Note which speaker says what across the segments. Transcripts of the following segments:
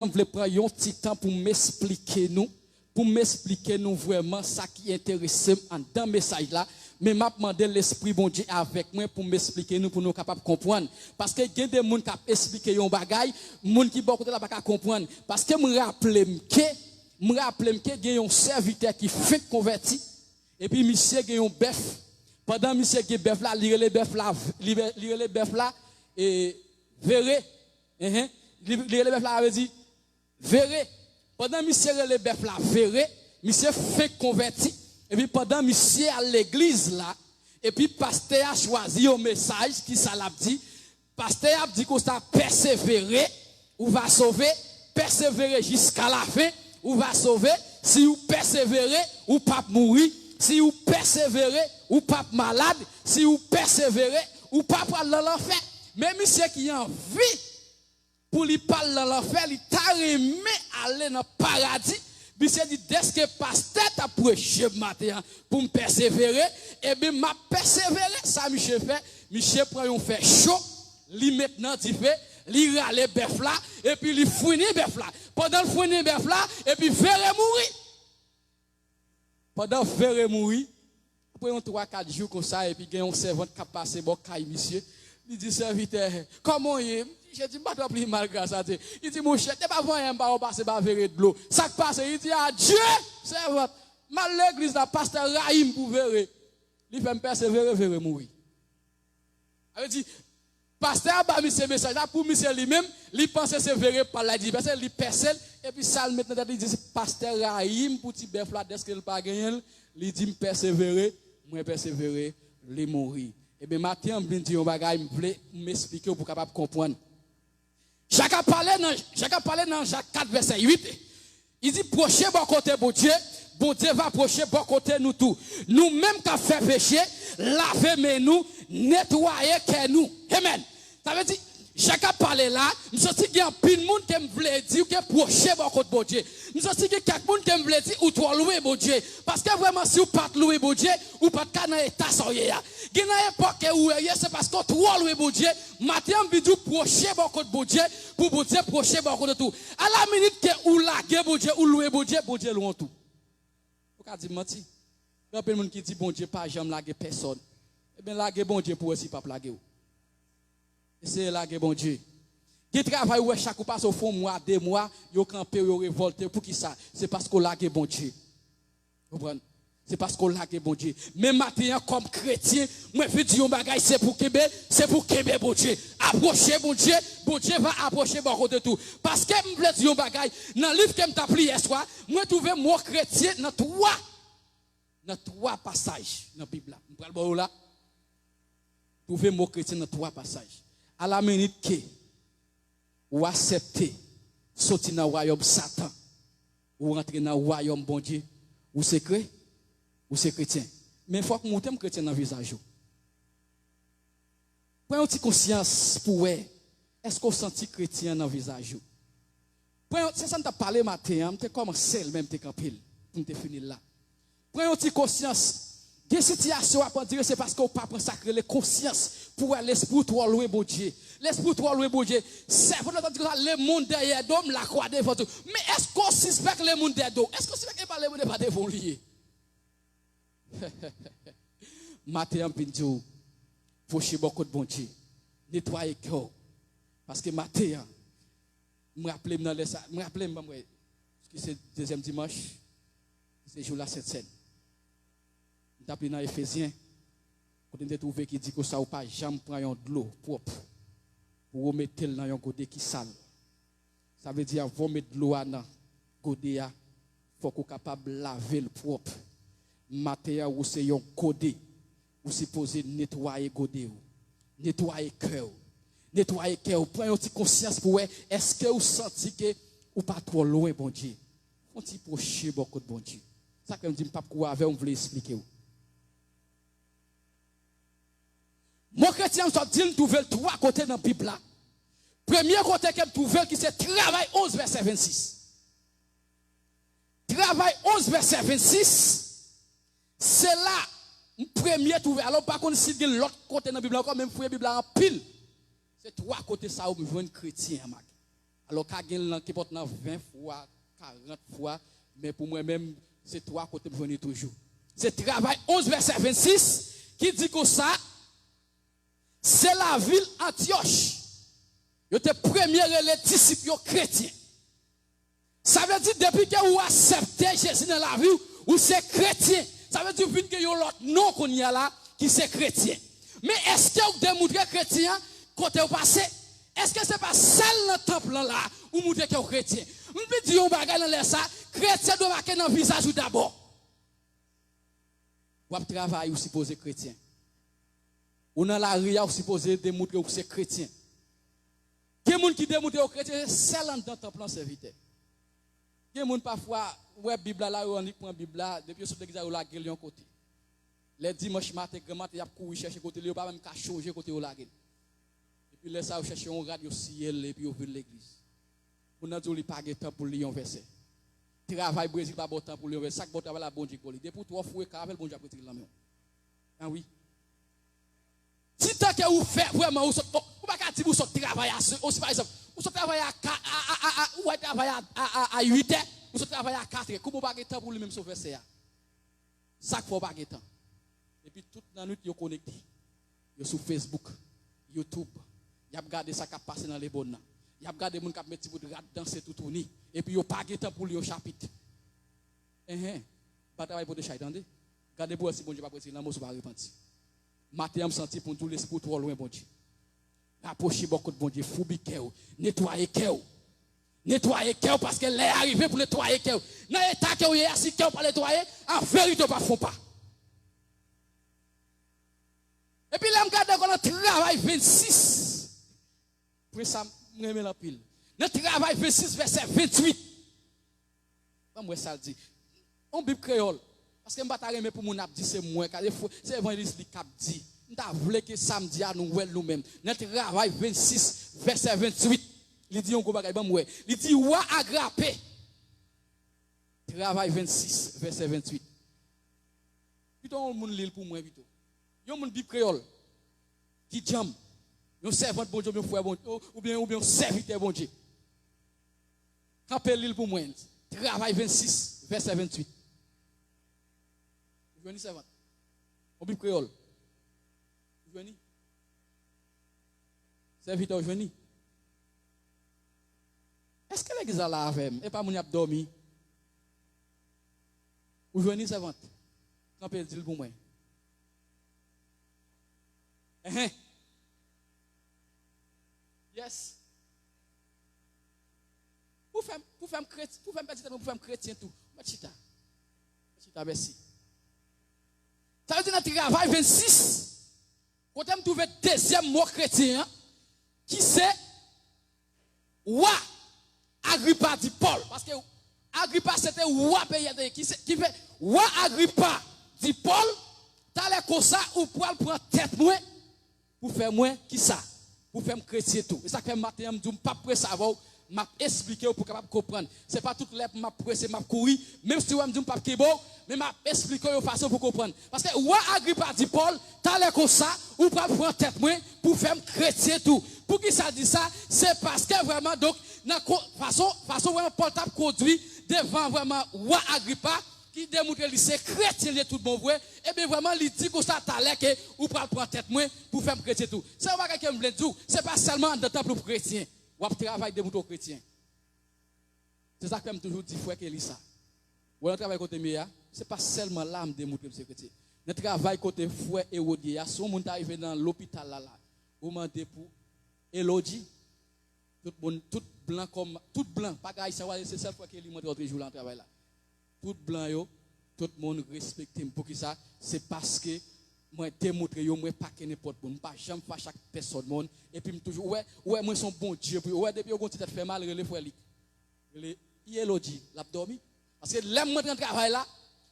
Speaker 1: Je voulais prendre un petit temps pour m'expliquer nous vraiment ça qui intéresse dans le message là. Mais m'a demandé l'esprit bon Dieu avec moi pour m'expliquer nous pour nous capables de comprendre parce que il y a des gens qui expliquer un bagage, gens qui bon côté là pas comprendre parce que me rappelle que il y a un serviteur qui fait converti et puis monsieur il y a un bœuf pendant monsieur qui bœuf là lire les bœuf là et verrez lire les bœuf là veut dire verrez pendant monsieur les bœuf là verrez monsieur fait converti. Et puis pendant monsieur à l'église là, et puis pasteur a choisi un message qui ça l'a dit. Pasteur a dit qu'on ça persévérer, ou va sauver, persévérer jusqu'à la fin, ou va sauver. Si vous persévérez, ou pas mourir. Si vous persévérez, ou pas malade. Si vous persévérez, ou pas prendre l'enfer. Mais monsieur qui a envie pour lui parler dans l'enfer, il t'a aimé aller dans le paradis. Monsieur dit, dès que pasteur t'a prêché matin pour me persévérer, et bien m'a persévéré, ça monsieur fait, monsieur prend un fait chaud, lui maintenant dit fait, lui râle bœuf là, et puis lui fouine bœuf là. Pendant le fouine bœuf là, et puis verre mourir. Pendant verre mourir, après un 3-4 jours comme ça, et puis il y a un servant qui a passé bon caille monsieur, il dit serviteur, comment il est? Je dis, pas plus mal grâce à Dieu. Il dit, mon cher, t'es pas voyant, on passe par verre de l'eau. Ça passe, il dit, adieu, servante. Mal l'église, la pasteur Rahim pour verre. Il fait me persévérer, verre mourir. Il dit, pasteur, bah, monsieur, message là, pour monsieur lui-même, il pense que c'est verre par la dit, parce qu'il percelle, et puis ça, maintenant, il dit, pasteur Rahim, pour petit bœuf là, dès qu'il pas gagné, il dit, me persévérer, moi persévérer, les mourir. Et bien, matin, je me dis, on va m'expliquer pour capable comprendre. Jacques a parlé dans Jacques 4, verset 8. Il dit, prochez bon côté, bon Dieu va approcher bon côté nous tout. Nous-mêmes qui avons fait péché, lavez nous, nettoyez que nous. Amen. Ça veut dire, Jacques a parlé là, nous sommes qu'il y a un peu de monde qui me voulait dire que procher bon côté, bon Dieu. Nous sommes qu'il y a quelqu'un qui me voulait dire ou toi louer, bon Dieu. Parce que vraiment, si vous ne pas louer, bon Dieu, ou pas de dans l'état soyez. Il y a une époque où c'est parce que toi louer, bon Dieu, matin, on dit procher bon côté, bon Dieu, pour bon Dieu, procher bon côté tout. À la minute que ou laguer, bon Dieu, ou louer, bon Dieu, loin tout. Vous avez dit menti. Il y a des gens qui disent, bon Dieu, pas jamais laguer personne. Eh bien, laguer, bon Dieu, pour aussi pas laguer. C'est laguer, bon Dieu. Qui travaille où chaque passe au fond, mois, 2 mois, yo campé, yo révolté. Pour qui ça? C'est parce qu'on lague, bon Dieu. Vous comprenez? C'est parce qu'on lague, bon Dieu. Mais maintenant, comme chrétien, moi, je dis, c'est pour Québec, bon Dieu. Approchez, bon Dieu va approcher, bon de tout. Parce que, je veux dire, dans le livre que je t'ai appris hier soir, moi, je trouve mon chrétien dans 3 passages dans la Bible. Je prends le là. Trouver mon chrétien dans 3 passages. À la minute que, ou accepter, sortir dans le royaume Satan, ou rentrer dans le royaume bon Dieu, ou c'est chrétien. Mais il faut que nous sommes chrétiens dans le visage. Prenez une petite conscience pour est-ce qu'on senti chrétien dans le visage. C'est ça que tu as parlé matin, tu as commencé même te camper pour te finir là. Prenez une petite conscience. Des situations à dire c'est parce qu'on pas consacrer les consciences pour l'esprit toi louer bon Dieu. L'esprit toi louer bon Dieu. C'est pour dire le monde derrière d'homme la croix devant tout. Mais est-ce qu'on suspecte le monde derrière d'homme? Est-ce qu'on suspecte pas le monde pas devant lui? Matin pinjo pocher beaucoup de bon Dieu. Nettoyer cœur. Parce que matin me rappeler dans les me rappeler que c'est deuxième dimanche c'est jour la cette scène. D'après dans Éphésiens, quand on a trouvé qui dit que ça ou pas jamais prendre de l'eau propre pour remettre dans un godé qui sale. Ça veut dire vous mettre de l'eau dans godé faut qu'on capable laver le propre. Matin ou c'est un godé ou supposé nettoyer godé nettoyer cœur. Nettoyer cœur, prendre une petite conscience pour est-ce que vous sentez que ou pas trop loin bon Dieu. On t'y proche beaucoup de bon Dieu. Ça que me dit pas quoi avec on voulait expliquer. Mon chrétien, je dis, trouve 3 côtés dans la Bible là. Premier côté que je trouve, qui c'est travail 11, verset 26. Travail 11, verset 26. C'est là, le premier trouvé. Alors, par contre, si l'autre côté dans la Bible, encore même fouiller la Bible en pile. C'est 3 côtés ça où je vois un chrétien. Alors, Kagel qui porte 20 fois, 40 fois, mais pour moi-même, c'est 3 côtés pour venir toujours. C'est travail 11, verset 26, qui dit que ça, c'est la ville Antioche. Il était premier les disciples chrétiens. Ça veut dire, depuis que vous acceptez Jésus dans la vie, vous c'est chrétien. Ça veut dire que vous avez l'autre nom qu'on y a là, qui c'est chrétien. Mais est-ce que vous démontrez chrétien côté au passé? Est-ce que ce n'est pas celle dans le temple là où vous montrez que vous êtes chrétien? Vous pouvez dire que vous avez ça, chrétien doit marquer dans le visage d'abord. Vous avez travaillé, vous supposez chrétien. Ou dans la rue, vous supposez démontrer que vous êtes chrétien. Il y a des gens qui démontrent que vous êtes chrétien, c'est dans le temple serviteur. Il y a des gens parfois, ouais, Bible là, on lit la Bible là, depuis que vous avez la gueule de côté. Les dimanches matin, grand matin, il y a couru chercher côté, il n'y a pas même qu'à changer côté de la gueule. Et puis là, ça, vous cherchez un radio ciel et puis vous venez l'église. Vous n'avez pas de temps pour lire un verset. Travail Brésil, pas de temps pour lire un verset. Chaque bon travail, la bonne pour lire. Depuis 3 fois, le bon Dieu après tirer la main. Ah oui. Si tant que vous faites vraiment, vous ne pouvez pas dire que vous travaillez aussi, par exemple, vous travaillez à 8 heures, vous travaillez à 4 heures. Comment vous n'avez pas de temps pour lui-même ce verset? Ça, il ne faut pas de temps. Et puis, toute la nuit, vous connecté. Vous sur Facebook, YouTube. Vous avez regardé ça qui a passé dans les bonnes. Vous avez regardé les gens qui ont mis des bouts de danser tout tourner. Et puis, vous n'avez pas de temps pour lire un chapitre. Pas travail pour des chats, attendez. Regardez-vous si bon Dieu va prêter l'amour, vous ne va pas repentir. Matin, je me sens pour tout l'esprit trop loin, bon Dieu. Approchez beaucoup de bon Dieu, foubi keo, nettoyez keo. Nettoyez keo parce qu'elle est arrivée pour nettoyer keo. Dans l'état que vous êtes assis, keo pour nettoyer, en vérité, pas font pas. Et puis là, je regarde qu'on a travail 26. Pour ça, je me mets la pile. Dans travail 26, verset 28. Moi, ça dit. On Bible créole. Parce que je ne vais pas pour mon abdi, c'est moi. C'est l'évangéliste qui a dit. Je voulais que samedi, nous mêmes. Notre travail 26, verset 28. Il dit, on va il dit, wa aggrappé. Travail 26, verset 28. Plutôt, on lit pour moi, plutôt. Il y a un Bible créole qui jam. Un servant bon Dieu, un frère bon Dieu, ou bien un serviteur bon Dieu. Campez l'île pour moi. Travail 26, verset 28. Vous venez, servant. On Bible créole. Vous venez. Serviteur, vous venez. Est-ce que l'église a la avec et pas mon a dormi? Vous venez, servante. Campez l'île pour moi. Yes. Pour faire chrétien tout. Machita, merci. Ça veut dire dans le travail 26. Quand on trouve le deuxième mot chrétien, qui c'est Wa Agrippa dit Paul. Parce que Agrippa c'était Wa pays qui fait Wa Agrippa dit Paul. T'as l'air comme ça ou pour prendre tête moi pour faire moi qui ça pour faire chrétien tout. Et ça fait matin je pas prêt savoir m'a expliquer pour capable comprendre. C'est pas toute l'air m'a pressé m'a courir même si on me pas qui bon mais m'a expliquer une façon pour comprendre. Parce que Wa Agrippa dit Paul, t'as l'air comme ça ou pas prendre tête moi pour faire chrétien tout. Pour qui ça dit ça? C'est parce que vraiment donc façon vraiment Paul t'a conduit devant vraiment Wa Agrippa qui démontre que c'est chrétien de tout bon vrai et bien vraiment il dit que ça t'allait que ou pas prendre tête moi pour faire chrétien tout. C'est pas quelqu'un me dire c'est pas seulement dans temple pour chrétien ou travail de moto chrétien. C'est ça que j'aime toujours dire frère que ça. Ou le travail côté méa, c'est pas seulement l'âme de moto chrétien. Le travail côté frère Hérodie, si on arrivé dans l'hôpital là ou mandé pour Elodie tout blanc pas gaï ça c'est seule fois qu'il montre autre jour dans travail là. Tout blanc yo, tout le monde respecte pour qui ça c'est parce que moi démontrer yo moi pas que n'importe monde pas jamais pas chaque personne monde et puis toujours ouais moi son bon Dieu puis ouais depuis on tête fait mal relé frère li relé Elodie l'a dormi parce que l'aime moi dans travail là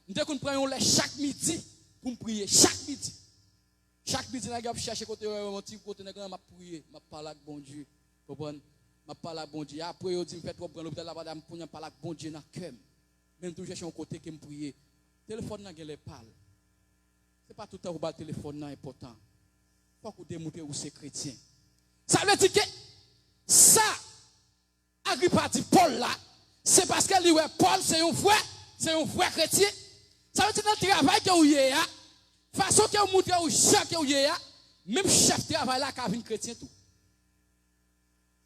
Speaker 1: dès qu'on prend on chaque midi pour me prier chaque midi n'a gars chercher côté mon petit côté n'a m'a prier m'a parler avec bon Dieu comprendre m'a parler avec bon Dieu après on dit me fait trop prendre l'hôpital là bas pour parler avec bon Dieu dans cœur même toujours chercher un côté qui me prier téléphone n'a les parle c'est pas tout le temps où le téléphone est important faut que vous démontrez où c'est chrétien ça veut dire que ça Agrippa dit Paul là, c'est parce que lui Paul c'est un vrai chrétien. Ça veut dire dans le travail que vous avez, façon que vous montrez aux gens que vous avez, même chef de travail là qui a un chrétien tout.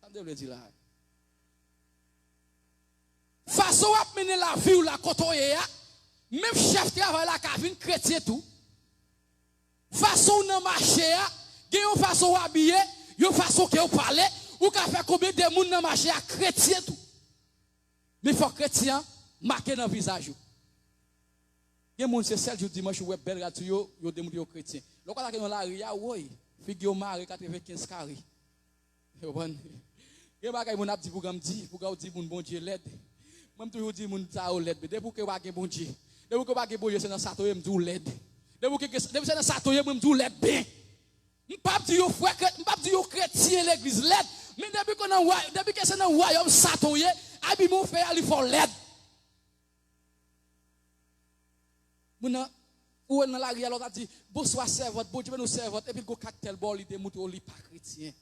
Speaker 1: Ça veut dire là. Façon à mener la vie ou la côtoyer, même chef de travail là qui a un chrétien tout. Façon dans marché, il y a une façon habiller, il y a une façon que vous parlez, ou qu'à faire combien de monde dans marché à chrétien tout. Mais il faut chrétien marquer dans le visage. Il y a des gens qui sont dimanche ou belle radio, ils ont des chrétiens. Donc quand on a la ria, oui, figure mari 95 carré. Il y a des gens qui dit pour dire bon Dieu l'aide. Moi toujours dis mon ça l'aide, depuis que va bon Dieu. Depuis que va bon Dieu c'est dans ça me dit l'aide. Depuis c'est dans ça me dit l'aide bien. Je ne pas dire frère, je pas dire chrétien l'église l'aide, mais depuis que c'est dans royaume satoye, abimo fait il faut l'aide. Mouna ou dans la ria l'autre a dit bonsoir servante, bon Dieu nous servante et puis go cocktail bol il démontre li pas chrétien.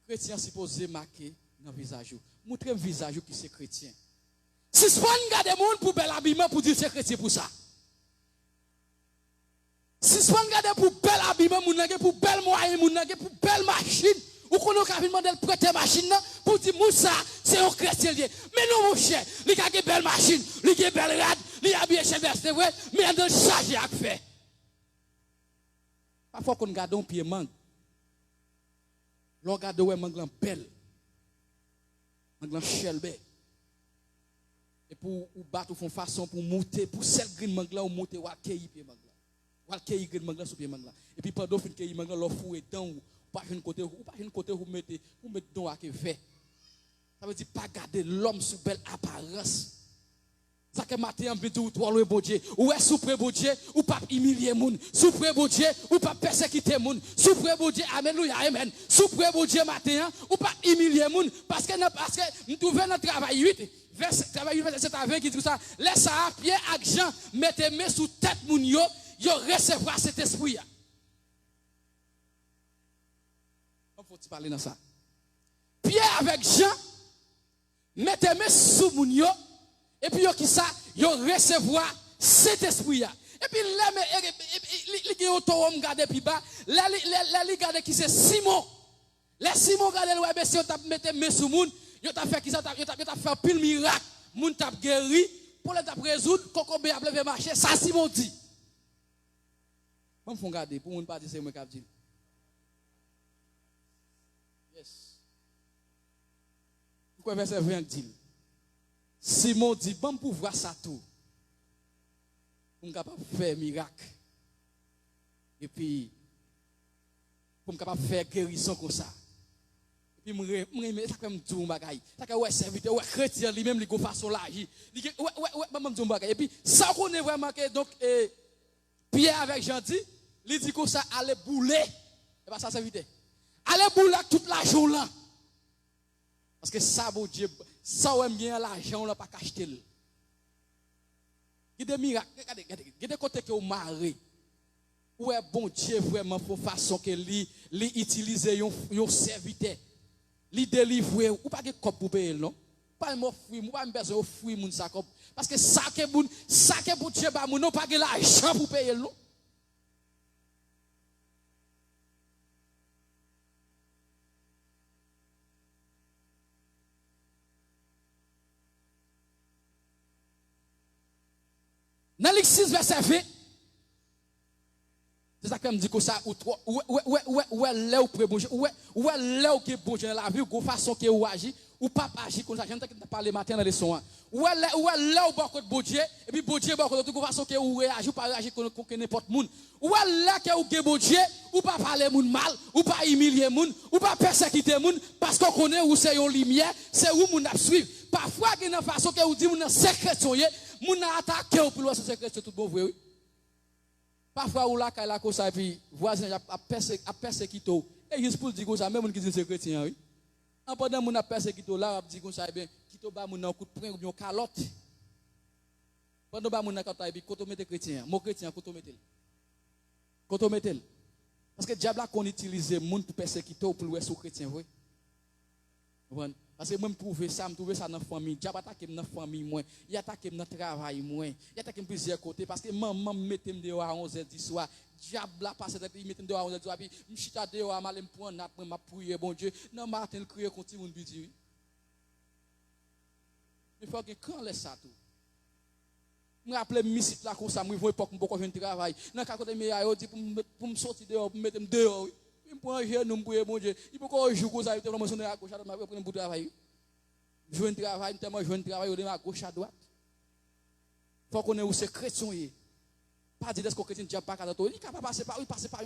Speaker 1: Chrétien supposé marquer dans visage. Montrer un visage qui c'est chrétien. Si ce pas regarder monde pour bel habillement pour dire c'est chrétien pour ça. Si ce pas regarder pour bel habillement moun pour bel moyen moun pour belle machine ou qu'on a demander de prêter machine pour dire Moussa c'est un chrétien lié. Mais non mon cher, il a une belle machine, il a une belle rade, il a bien chef c'est vrai, mais il a chargé à faire. Parfois qu'on garde un pied manque. L'on garde ouais manglan belle. Manglan chelbe. Et pour ou battre font façon pour monter pour celle green manglan ou monter ou accueillir pied manglan. Ou accueillir green manglan sur pied manglan. Et puis pendant fin que manglan leur fouet dans ou pas une côté vous mettez dans à que fait. Ça veut dire pas garder l'homme sous belle apparence. Ça que matin en vidéo toi le bon Dieu ou est soupré bon Dieu ou pas humilier moun soupré bon Dieu ou pas persécuter moun soupré bon Dieu alléluia amen soupré bon Dieu matin ou pas humilier moun parce que nous trouvons notre travail 8 travail 8 verset 7 à 20 qui dit ça laisse à pied avec Jean mettez main sous tête moun yo recevoir cet esprit là. Faut-il parler dans ça Pierre avec Jean mettez main sous moun yo et puis, qui ça, yo recevoir cet esprit-là. Et puis, les gens qui regardent puis bas, les regardent qui c'est Simon. Les Simon regardent le web, si on t'a mis mes sous moun, yo t'a fait qui ça, yo t'a fait pile miracle, moun t'a guéri, pour le t'a résoudre, coco bé a levé marcher, ça Simon dit. Bon, faut regarder, pour moun pas dire c'est moi qui a dit. Yes. Pourquoi verset 20 dit? Simon dit, bon pour voir ça tout. On est capable de faire miracle. Et puis, on est capable de faire guérison comme ça. Et puis, ça fait un tour bagaille. Ça fait ouais serviteur, ouais chrétien lui-même, il go façon là. Ouais, et puis, ça qu'on est vraiment que donc Pierre avec Jean dit, il dit que ça allait bouler. Et pas ça serviteur. Allez bouler toute la journée là. Parce que ça, bon Dieu, ça aime bien l'argent, on n'a pas acheté. Il y a des miracles, regardez, il y a des côtés que vous marrez. Où est bon Dieu vraiment pour façon que lui utilise un serviteur. Lui délivrer, ou pas de cop pour payer, non? Pas un fruit, ou pas un besoin de fruit, moun sa cop. Parce que ça que bon Dieu, non pas de l'argent pour payer, non? Dans Luc 6, verset 20, c'est ça que me dit que ça, ou est là où bon Dieu, ou est là où bon Dieu dans la vie, ou façon que ou agit, ou pas agir comme ça, j'aime que tu parles matin dans les leçons. Ou est là où bon Dieu, et puis bon Dieu, de façon que ou réagit, ou pas réagir comme n'importe monde. Ou est là que bon Dieu, ou pas parler moun mal, ou pas humilier moun, ou pas persécuter moun, parce qu'on connaît où c'est une lumière, c'est où moun a suivre. Parfois, il y a une façon que vous dites, moun a secret soyez, moun a attaqué ou pour ce secret, c'est tout bon vrai, oui. Parfois, ou là, quand il a comme ça, et puis, voisin a persécuté, et juste pour dire comme ça, même moun qui dit c'est chrétien, oui. En pendant moun a persécuté, là, on dit comme ça, et bien, qui te bat moun a un coup de poing ou bien calotte. Pendant ba moun a kata, et puis, quand on mette chrétien, mon chrétien, quand on mette. Quand on mette. Parce que le diable a qu'on utilise moun pour persécuter ou pour le sous chrétien, oui. Parce que moi, je trouve ça dans la famille. Dieu attaque dans la famille, moi. Il attaque dans le travail, moi. Il attaque plusieurs côtés. Parce que maman me mettait dehors à 11h du soir. Diable là passe, il mettait dehors à 11h du soir. Puis, je suis dehors à me prendre, je prier, bon Dieu. Non, matin, le crier contre le monde, dit. Il faut que quand laisse ça tout. Je me rappelle mes sites là comme ça, je vois pas que je travail. Dans le côté de dit pour me sortir dehors, pour me mettre dehors. Il me prend un genou pour mon Dieu. Il faut qu'on joue comme ça, il te promotionner à gauche à droite, pour pour travail. Je veux un travail, tellement je veux un travail, on est à gauche à droite. Il faut qu'on ait où c'est chrétien. Pas dire est-ce que chrétien diable pas capable. Il capable passer par